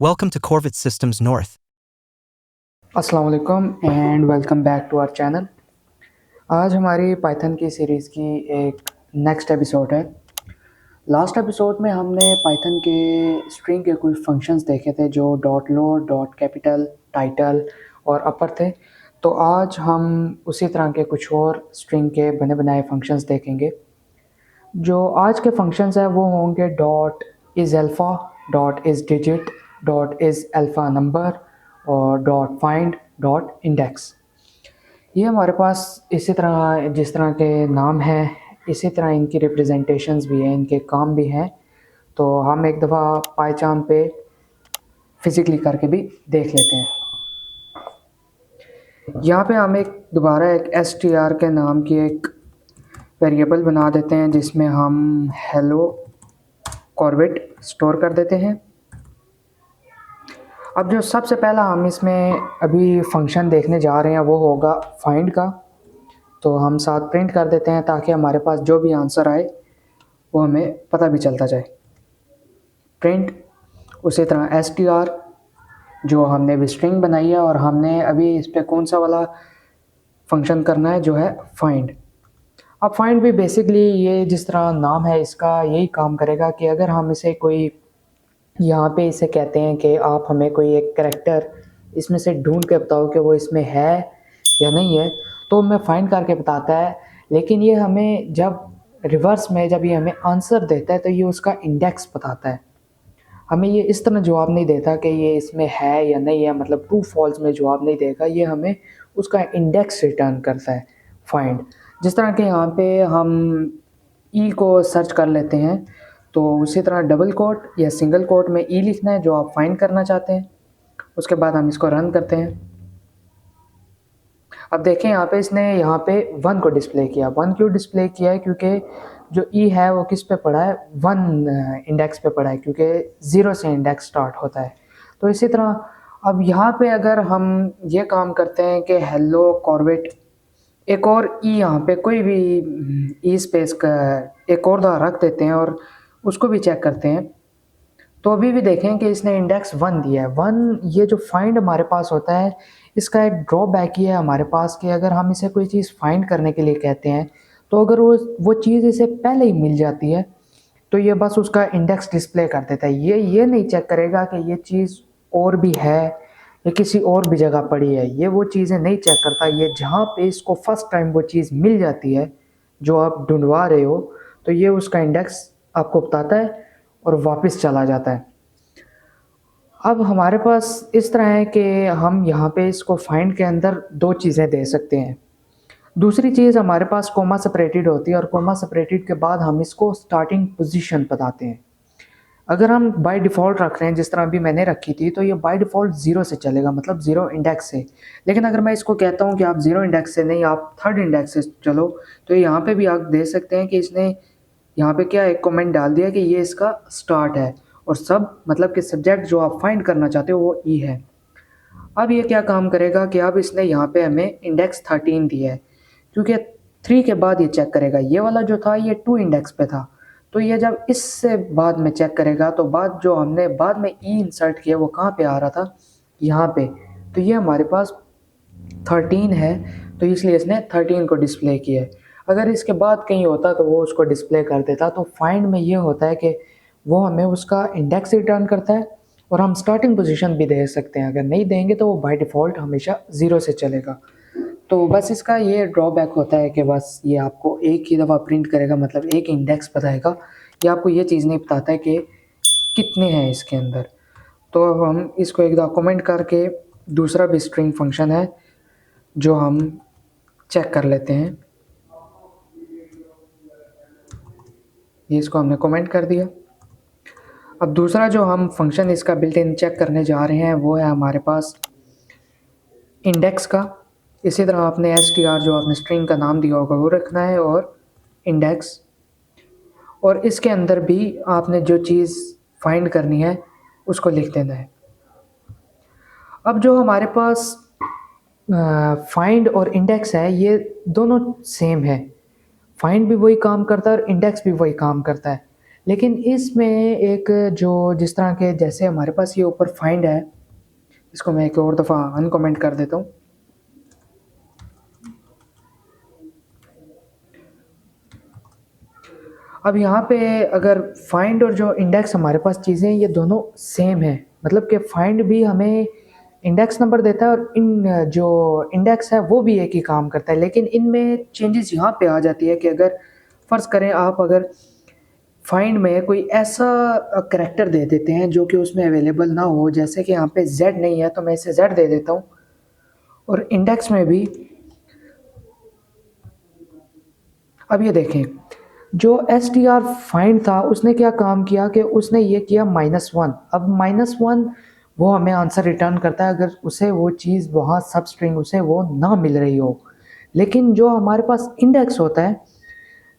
Welcome to Corvette Systems North. अस्सलाम वालेकुम and welcome back to our channel. आज हमारी पाइथन की सीरीज़ की एक नेक्स्ट एपिसोड है। लास्ट एपिसोड में हमने पाइथन के स्ट्रिंग के कुछ फंक्शंस देखे थे जो dot load, dot capital, title और अपर थे। तो आज हम उसी तरह के कुछ और स्ट्रिंग के बने बनाए फंक्शंस देखेंगे। जो आज के फंक्शंस हैं वो होंगे dot is alpha, dot is digit, dot is alpha number और डॉट फाइंड, डॉट इंडेक्स। ये हमारे पास इसी तरह जिस तरह के नाम हैं इसी तरह इनकी रिप्रेजेंटेशंस भी हैं, इनके काम भी हैं। तो हम एक दफ़ा पाइथन पे फिज़िकली करके भी देख लेते हैं। यहाँ पे हम दोबारा एक str के नाम की एक वेरिएबल बना देते हैं जिसमें हम हेलो कॉर्वेट स्टोर कर देते हैं। अब जो सबसे पहला हम इसमें अभी फंक्शन देखने जा रहे हैं वो होगा फाइंड का। तो हम साथ प्रिंट कर देते हैं ताकि हमारे पास जो भी आंसर आए वो हमें पता भी चलता जाए। प्रिंट उसी तरह str जो हमने भी स्ट्रिंग बनाई है और हमने अभी इस पर कौन सा वाला फंक्शन करना है जो है फाइंड। अब फाइंड भी बेसिकली ये जिस तरह नाम है इसका यही काम करेगा कि अगर हम इसे कोई यहाँ पे इसे कहते हैं कि आप हमें कोई एक कैरेक्टर इसमें से ढूंढ के बताओ कि वो इसमें है या नहीं है, तो हमें फाइंड करके बताता है। लेकिन ये हमें जब रिवर्स में जब ये हमें आंसर देता है तो ये उसका इंडेक्स बताता है। हमें ये इस तरह जवाब नहीं देता कि ये इसमें है या नहीं है, मतलब ट्रू फॉल्स में जवाब नहीं देगा, ये हमें उसका इंडेक्स रिटर्न करता है फाइंड। जिस तरह के यहाँ पे हम ई को सर्च कर लेते हैं तो उसी तरह डबल कोट या सिंगल कोट में ई लिखना है जो आप फाइंड करना चाहते हैं। उसके बाद हम इसको रन करते हैं। अब देखें यहाँ पे इसने यहाँ पे 1 को डिस्प्ले किया। 1 क्यों डिस्प्ले किया है? क्योंकि जो ई है वो किस पे पड़ा है, 1 इंडेक्स पे पड़ा है, क्योंकि 0 से इंडेक्स स्टार्ट होता है। तो इसी तरह अब यहाँ पे अगर हम ये काम करते हैं कि हेलो कॉर्वेट एक और ई यहाँ पे कोई भी ई स्पेस का एक और रख देते हैं और उसको भी चेक करते हैं तो अभी भी देखें कि इसने इंडेक्स 1 दिया है। 1 ये जो फाइंड हमारे पास होता है इसका एक ड्रॉबैक ये है हमारे पास कि अगर हम इसे कोई चीज़ फाइंड करने के लिए कहते हैं तो अगर वो चीज़ इसे पहले ही मिल जाती है तो ये बस उसका इंडेक्स डिस्प्ले कर देता है। ये नहीं चेक करेगा कि ये चीज़ और भी है या किसी और भी जगह पड़ी है, ये वो चीज़ें नहीं चेक करता। ये जहाँ पे इसको फर्स्ट टाइम वो चीज़ मिल जाती है जो आप ढूंढवा रहे हो तो ये उसका इंडेक्स आपको बताता है और वापस चला जाता है। अब हमारे पास इस तरह है कि हम यहाँ पे इसको फाइंड के अंदर 2 चीज़ें दे सकते हैं। दूसरी चीज़ हमारे पास कोमा सेपरेटेड होती है और कोमा सेपरेटेड के बाद हम इसको स्टार्टिंग पोजीशन बताते हैं। अगर हम बाय डिफ़ॉल्ट रख रहे हैं जिस तरह अभी मैंने रखी थी तो ये बाय डिफ़ॉल्ट 0 से चलेगा, मतलब 0 इंडेक्स से। लेकिन अगर मैं इसको कहता हूँ कि आप 0 इंडेक्स से नहीं, आप 3rd इंडेक्स से चलो, तो यहाँ पे भी आप देख सकते हैं कि इसने यहाँ पे क्या एक कमेंट डाल दिया कि ये इसका स्टार्ट है और सब मतलब कि सब्जेक्ट जो आप फाइंड करना चाहते हो वो ई है। अब ये क्या काम करेगा कि अब इसने यहाँ पे हमें इंडेक्स 13 दिया है क्योंकि 3 के बाद ये चेक करेगा। ये वाला जो था ये 2 इंडेक्स पे था, तो ये जब इससे बाद में चेक करेगा तो बाद जो हमने बाद में ई इंसर्ट किया वो कहाँ पे आ रहा था, यहाँ पे। तो ये हमारे पास 13 है तो इसलिए इसने 13 को डिस्प्ले किया है। अगर इसके बाद कहीं होता तो वो उसको डिस्प्ले कर देता। तो फाइंड में ये होता है कि वो हमें उसका इंडेक्स रिटर्न करता है और हम स्टार्टिंग पोजीशन भी दे सकते हैं। अगर नहीं देंगे तो वो बाय डिफ़ॉल्ट हमेशा 0 से चलेगा। तो बस इसका ये ड्रॉबैक होता है कि बस ये आपको एक ही दफ़ा प्रिंट करेगा, मतलब एक इंडेक्स बताएगा। ये आपको ये चीज़ नहीं बताता है कि कितने हैं इसके अंदर। तो अब हम इसको एक दफ़ा कमेंट करके दूसरा भी स्ट्रिंग फंक्शन है जो हम चेक कर लेते हैं। ये इसको हमने कमेंट कर दिया। अब दूसरा जो हम फंक्शन इसका बिल्ट इन चेक करने जा रहे हैं वो है हमारे पास इंडेक्स का। इसी तरह आपने str जो आपने स्ट्रिंग का नाम दिया होगा वो रखना है और इंडेक्स, और इसके अंदर भी आपने जो चीज़ फाइंड करनी है उसको लिख देना है। अब जो हमारे पास फाइंड और इंडेक्स है ये दोनों सेम है। फाइंड भी वही काम करता है और इंडेक्स भी वही काम करता है। लेकिन इसमें एक जो जिस तरह के जैसे हमारे पास ये ऊपर फाइंड है, इसको मैं एक और दफ़ा अनकमेंट कर देता हूँ। अब यहाँ पे अगर फाइंड और जो इंडेक्स हमारे पास चीज़ें हैं ये दोनों सेम है, मतलब कि फाइंड भी हमें इंडेक्स नंबर देता है और इन जो इंडेक्स है वो भी एक ही काम करता है, लेकिन इनमें चेंजेस यहाँ पे आ जाती है कि अगर फ़र्ज़ करें आप अगर फाइंड में कोई ऐसा करैक्टर दे देते हैं जो कि उसमें अवेलेबल ना हो, जैसे कि यहाँ पे z नहीं है तो मैं इसे z दे देता हूँ, और इंडेक्स में भी अब ये देखें जो str फाइंड था उसने क्या काम किया कि उसने ये किया -1। अब -1 वो हमें आंसर रिटर्न करता है अगर उसे वो चीज़ वहाँ सब स्ट्रिंग उसे वो ना मिल रही हो। लेकिन जो हमारे पास इंडेक्स होता है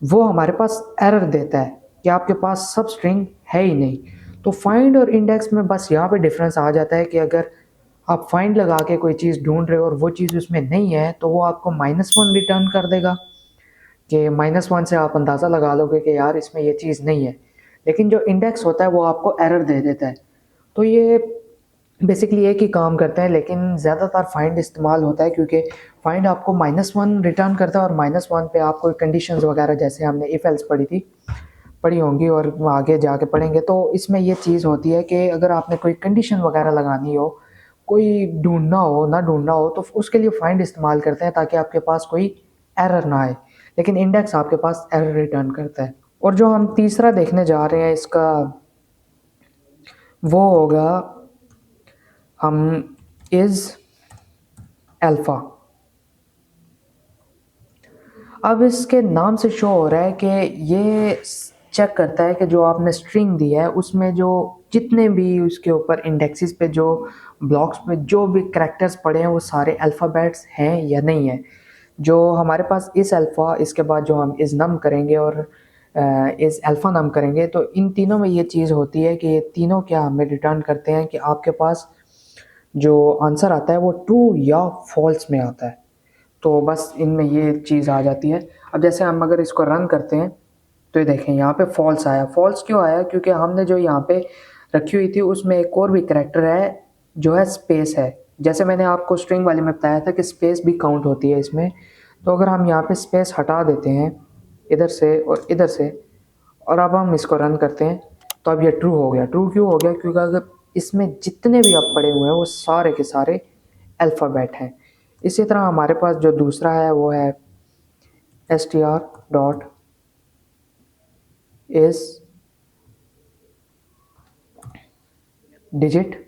वो हमारे पास एरर देता है कि आपके पास सब स्ट्रिंग है ही नहीं। तो फाइंड और इंडेक्स में बस यहाँ पे डिफरेंस आ जाता है कि अगर आप फाइंड लगा के कोई चीज़ ढूंढ रहे हो और वो चीज़ उसमें नहीं है तो वो आपको -1 रिटर्न कर देगा कि -1 से आप अंदाज़ा लगा लोगे कि यार इसमें ये चीज़ नहीं है। लेकिन जो इंडेक्स होता है वो आपको एरर दे देता है। तो ये बेसिकली एक ही काम करते हैं, लेकिन ज़्यादातर फाइंड इस्तेमाल होता है क्योंकि फाइंड आपको -1 रिटर्न करता है और -1 पे आप कोई कंडीशंस वगैरह जैसे हमने इफ एल्स पढ़ी होंगी और आगे जाके पढ़ेंगे, तो इसमें ये चीज़ होती है कि अगर आपने कोई कंडीशन वगैरह लगानी हो, कोई ढूंढना हो ना ढूंढना हो, तो उसके लिए फाइंड इस्तेमाल करते हैं ताकि आपके पास कोई एरर ना आए। लेकिन इंडेक्स आपके पास एरर रिटर्न करता है। और जो हम तीसरा देखने जा रहे हैं इसका वो होगा हम इज़ अल्फ़ा। अब इसके नाम से शो हो रहा है कि ये चेक करता है कि जो आपने स्ट्रिंग दी है उसमें जो जितने भी उसके ऊपर इंडेक्सेस पे जो ब्लॉक्स पे जो भी करैक्टर्स पड़े हैं वो सारे अल्फ़ाबेट्स हैं या नहीं है। जो हमारे पास इस अल्फ़ा इसके बाद जो हम इस नम करेंगे और इस अल्फ़ा नम करेंगे, तो इन तीनों में ये चीज़ होती है कि ये तीनों क्या हमें रिटर्न करते हैं कि आपके पास जो आंसर आता है वो ट्रू या फॉल्स में आता है। तो बस इनमें ये चीज़ आ जाती है। अब जैसे हम अगर इसको रन करते हैं तो ये देखें यहाँ पे फॉल्स आया। फॉल्स क्यों आया? क्योंकि हमने जो यहाँ पे रखी हुई थी उसमें एक और भी करैक्टर है जो है स्पेस है। जैसे मैंने आपको स्ट्रिंग वाले में बताया था कि स्पेस भी काउंट होती है इसमें। तो अगर हम यहाँ पे स्पेस हटा देते हैं इधर से और इधर से, और अब हम इसको रन करते हैं तो अब ये ट्रू हो गया। ट्रू क्यों हो गया? क्योंकि अगर इसमें जितने भी अब पड़े हुए हैं वो सारे के सारे अल्फ़ाबेट हैं। इसी तरह हमारे पास जो दूसरा है वो है str डॉट इज डिजिट।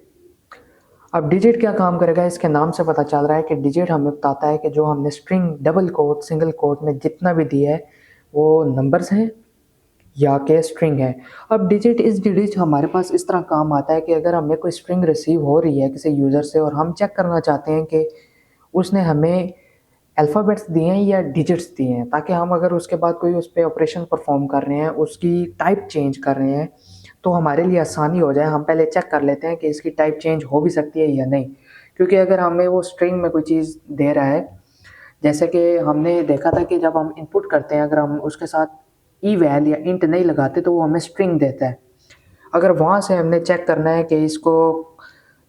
अब डिजिट क्या काम करेगा? इसके नाम से पता चल रहा है कि डिजिट हमें बताता है कि जो हमने string double quote single quote में जितना भी दिया है वो नंबर्स हैं या के स्ट्रिंग है। अब डिजिट इस डिजिट हमारे पास इस तरह काम आता है कि अगर हमें कोई स्ट्रिंग रिसीव हो रही है किसी यूज़र से और हम चेक करना चाहते हैं कि उसने हमें अल्फ़ाबेट्स दिए हैं या डिजिट्स दिए हैं, ताकि हम अगर उसके बाद कोई उस पे ऑपरेशन परफॉर्म कर रहे हैं, उसकी टाइप चेंज कर रहे हैं, तो हमारे लिए आसानी हो जाए। हम पहले चेक कर लेते हैं कि इसकी टाइप चेंज हो भी सकती है या नहीं। क्योंकि अगर हमें वो स्ट्रिंग में कोई चीज़ दे रहा है, जैसे कि हमने देखा था कि जब हम इनपुट करते हैं अगर हम उसके साथ ई-वैल या इंट नहीं लगाते तो वो हमें स्ट्रिंग देता है। अगर वहाँ से हमने चेक करना है कि इसको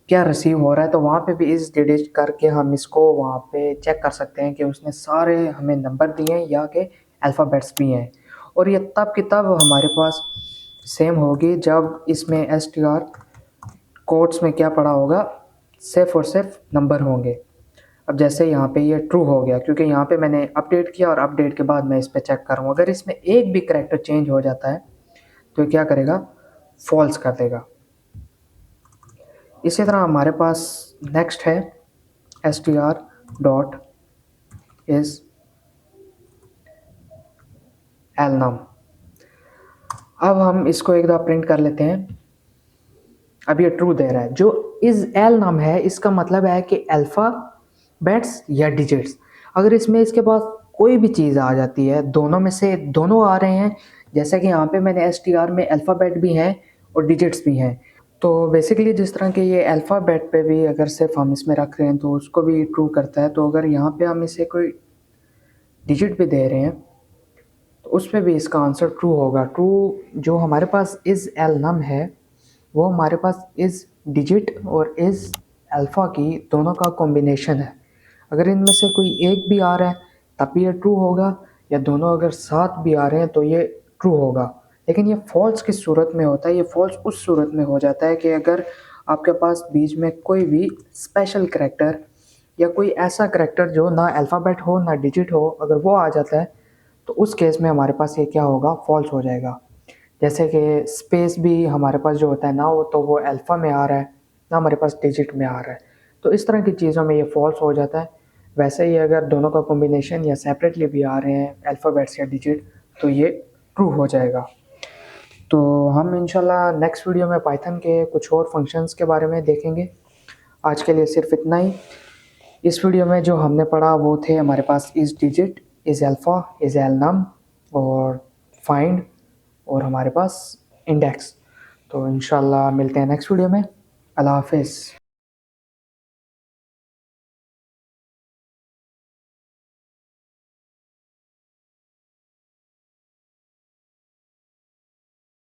क्या रिसीव हो रहा है, तो वहाँ पे भी इस डिजिट करके हम इसको वहाँ पे चेक कर सकते हैं कि उसने सारे हमें नंबर दिए हैं या कि अल्फ़ाबेट्स भी हैं। और ये तब की तब हमारे पास सेम होगी जब इसमें str कोट्स में क्या पड़ा होगा, सिर्फ और सिर्फ नंबर होंगे। अब जैसे यहाँ पे ये ट्रू हो गया क्योंकि यहाँ पे मैंने अपडेट किया और अपडेट के बाद मैं इस पे चेक करूँ। अगर इसमें एक भी करैक्टर चेंज हो जाता है तो ये क्या करेगा? फॉल्स कर देगा। इसी तरह हमारे पास नेक्स्ट है str डॉट इज एलनम। अब हम इसको एक दफ़ा प्रिंट कर लेते हैं। अब ये ट्रू दे रहा है। जो इज एलनम है इसका मतलब है कि अल्फ़ाबेट्स या डिजिट्स। अगर इसमें इसके पास कोई भी चीज़ आ जाती है, दोनों में से दोनों आ रहे हैं, जैसे कि यहाँ पे मैंने str में अल्फ़ाबेट भी हैं और डिजिट्स भी हैं, तो बेसिकली जिस तरह के ये अल्फ़ाबेट पे भी अगर सिर्फ हम इसमें रख रहे हैं तो उसको भी ट्रू करता है। तो अगर यहाँ पे हम इसे कोई डिजिट भी दे रहे हैं तो उस पे भी इसका आंसर ट्रू होगा। ट्रू जो हमारे पास इज़ एल नम है वो हमारे पास इज़ डिजिट और इज़ अल्फ़ा की दोनों का कॉम्बिनेशन है। अगर इनमें से कोई एक भी आ रहा है तब भी ये ट्रू होगा, या दोनों अगर साथ भी आ रहे हैं तो ये ट्रू होगा। लेकिन ये फॉल्स किस सूरत में होता है? ये फॉल्स उस सूरत में हो जाता है कि अगर आपके पास बीच में कोई भी स्पेशल करैक्टर या कोई ऐसा करैक्टर जो ना अल्फ़ाबेट हो ना डिजिट हो, अगर वो आ जाता है तो उस केस में हमारे पास ये क्या होगा? फॉल्स हो जाएगा। जैसे कि स्पेस भी हमारे पास जो होता है ना, वो तो वो अल्फ़ा में आ रहा है, ना हमारे पास डिजिट में आ रहा है। तो इस तरह की चीज़ों में ये फॉल्स हो जाता है। वैसे ही अगर दोनों का कॉम्बिनेशन या सेपरेटली भी आ रहे हैं अल्फ़ाबेट्स या डिजिट, तो ये ट्रू हो जाएगा। तो हम इंशाल्लाह नेक्स्ट वीडियो में पाइथन के कुछ और फंक्शंस के बारे में देखेंगे। आज के लिए सिर्फ इतना ही। इस वीडियो में जो हमने पढ़ा वो थे हमारे पास is digit, is alpha, is alnum और फाइंड, और हमारे पास इंडेक्स। तो इंशाल्लाह मिलते हैं नेक्स्ट वीडियो में। अल्लाह हाफ़िज़।